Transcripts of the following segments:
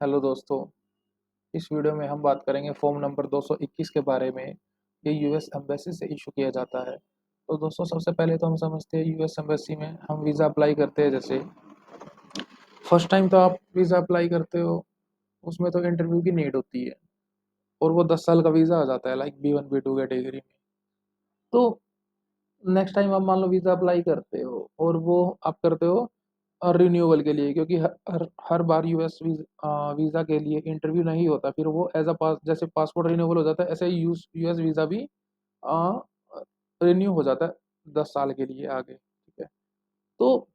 Hello दोस्तों। इस video में हम बात करेंगे फॉर्म नंबर 221 के बारे में। ये यूएस एम्बेसी से इशू किया जाता है। तो दोस्तों, सबसे पहले तो हम समझते हैं यूएस एम्बेसी में हम वीज़ा अप्लाई करते हैं। जैसे फर्स्ट टाइम तो आप वीज़ा अप्लाई करते हो, उसमें तो इंटरव्यू की नीड होती है और वो 10 साल का वीज़ा आ जाता है, लाइक B1 B2 कैटेगरी में। तो नेक्स्ट टाइम आप मान लो वीज़ा अप्लाई करते हो और वो आप करते हो रिन्यूअल के लिए, क्योंकि हर बार यूएस वीज़ा के लिए इंटरव्यू नहीं होता। फिर वो एज अ पास, जैसे पासपोर्ट रिन्यूअल हो जाता है, ऐसे ही यूएस वीज़ा भी रिन्यू हो जाता है 10 साल के लिए आगे। ठीक है। तो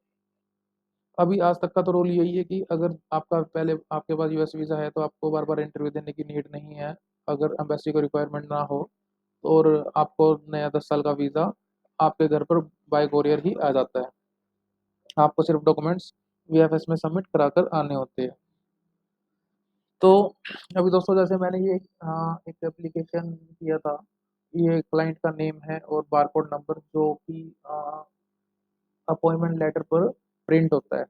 अभी आज तक का तो रूल यही है कि अगर आपका पहले आपके पास यूएस वीज़ा है तो आपको बार बार इंटरव्यू देने की नीड नहीं है, अगर एम्बेसी को रिक्वायरमेंट ना हो। और आपको नया 10 साल का वीज़ा आपके घर पर बाय कोरियर ही आ जाता है। आपको सिर्फ डॉक्यूमेंट्स वीएफएस में सबमिट कराकर आने होते हैं। तो अभी दोस्तों, जैसे मैंने ये एक एप्लीकेशन किया था। ये क्लाइंट का नेम है और बारकोड नंबर जो कि अपॉइंटमेंट लेटर पर प्रिंट होता है,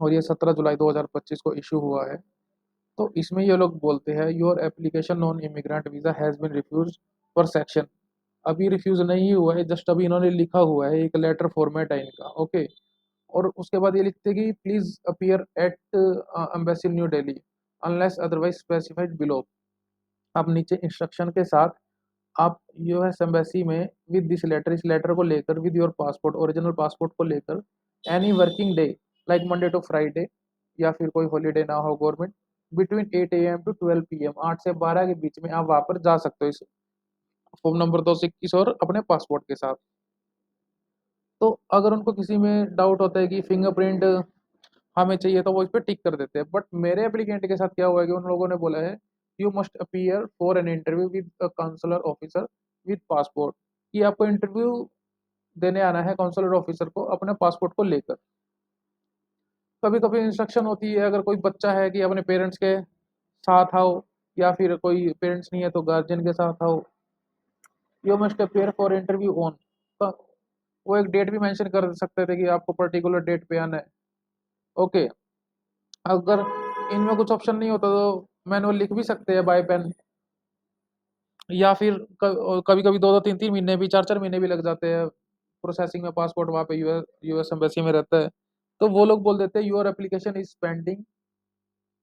और ये 17 जुलाई 2025 को इशू हुआ है। तो इसमें ये लोग बोलते हैं your application non immigrant visa has been refuse for section. अभी रिफ्यूज नहीं हुआ है, जस्ट अभी इन्होंने लिखा हुआ है, एक लेटर फॉर्मेट है इनका। ओके। और उसके बाद ये लिखते हैं कि please appear at embassy new Delhi unless otherwise specified below. आप नीचे इंस्ट्रक्शन के साथ आप यूएस एम्बेसी में विद दिस लेटर, इस लेटर को लेकर, with your passport, original passport को लेकर, any working day like Monday to Friday, या फिर कोई हॉलीडे ना हो government, between 8 AM to 12 PM, 8 से 12 के बीच में आप वहाँ पर जा सकते हो इस फॉर्म नंबर 221 और अपने पासपोर्ट के साथ। तो अगर उनको किसी में डाउट होता है कि फिंगरप्रिंट हमें चाहिए, तो वो इस पर टिक कर देते हैं। बट मेरे एप्लीकेंट के साथ क्या हुआ है कि उन लोगों ने बोला है you must appear for an interview with counselor officer with passport, कि आपको इंटरव्यू देने आना है काउंसलर ऑफिसर को अपने पासपोर्ट को लेकर। कभी कभी इंस्ट्रक्शन होती है अगर कोई बच्चा है कि अपने पेरेंट्स के साथ आओ, या फिर कोई पेरेंट्स नहीं है तो गार्जियन के साथ आओ। You must appear for interview on, तो वो एक डेट भी मेंशन कर सकते थे कि आपको पर्टिकुलर डेट पे आना है। ओके। अगर इनमें कुछ ऑप्शन नहीं होता तो मैनुअल लिख भी सकते हैं बाय पेन, या फिर कभी कभी 2 2 3 3 महीने भी, 4 4 महीने भी लग जाते हैं प्रोसेसिंग में। पासपोर्ट वहाँ पे यूएस एम्बेसी में रहता है। तो वो लोग बोल देते हैं your application is pending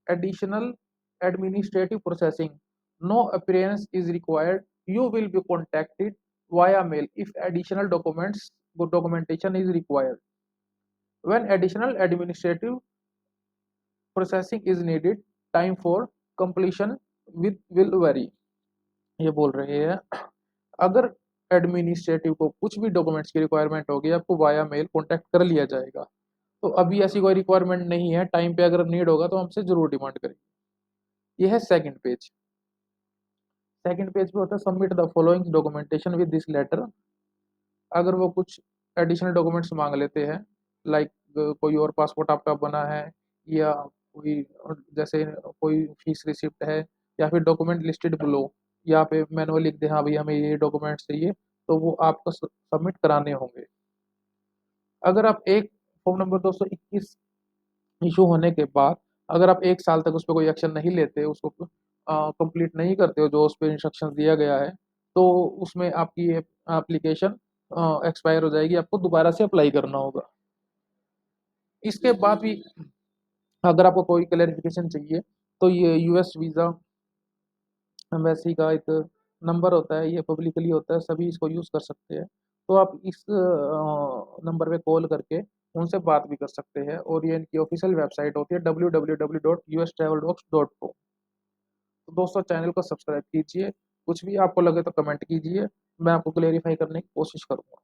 additional administrative processing, no appearance is required, you will be contacted via mail if additional documentation is required, when additional administrative processing is needed, time for completion with will vary. ये बोल रहे हैं अगर administrative को कुछ भी documents की requirement होगी, आपको वाया मेल कांटेक्ट कर लिया जाएगा। तो अभी ऐसी कोई रिक्वायरमेंट नहीं है, टाइम पे अगर नीड होगा तो हमसे जरूर डिमांड करेंगे। ये है सेकंड पेज। सेकंड पेज पे होता है submit the following documentation with this letter. अगर वो कुछ एडिशनल डॉक्यूमेंट्स मांग लेते हैं, लाइक कोई और पासपोर्ट आपका बना है, या कोई जैसे कोई फीस रिसिप्ट है, या फिर डॉक्यूमेंट लिस्टेड बिलो, यहाँ पे मैनुअल लिख दे हाँ भाई हमें ये डॉक्यूमेंट्स चाहिए, तो वो आपको सबमिट कराने होंगे। अगर आप एक फॉर्म नंबर 221 इशू होने के बाद अगर आप 1 साल तक उस पर कोई एक्शन नहीं लेते, उसको कंप्लीट नहीं करते हो जो उस पर इंस्ट्रक्शन दिया गया है, तो उसमें आपकी ये एप्लीकेशन एक्सपायर हो जाएगी, आपको दोबारा से अप्लाई करना होगा। इसके बाद भी अगर आपको कोई क्लैरिफिकेशन चाहिए तो ये यूएस वीज़ा एम्बेसी का एक नंबर होता है, ये पब्लिकली होता है, सभी इसको यूज़ कर सकते हैं। तो आप इस नंबर पे कॉल करके उनसे बात भी कर सकते हैं, और ये इनकी ऑफिशियल वेबसाइट होती है www.ustraveldocs.com। तो दोस्तों, चैनल को सब्सक्राइब कीजिए, कुछ भी आपको लगे तो कमेंट कीजिए, मैं आपको क्लेरिफाई करने की कोशिश करूँगा।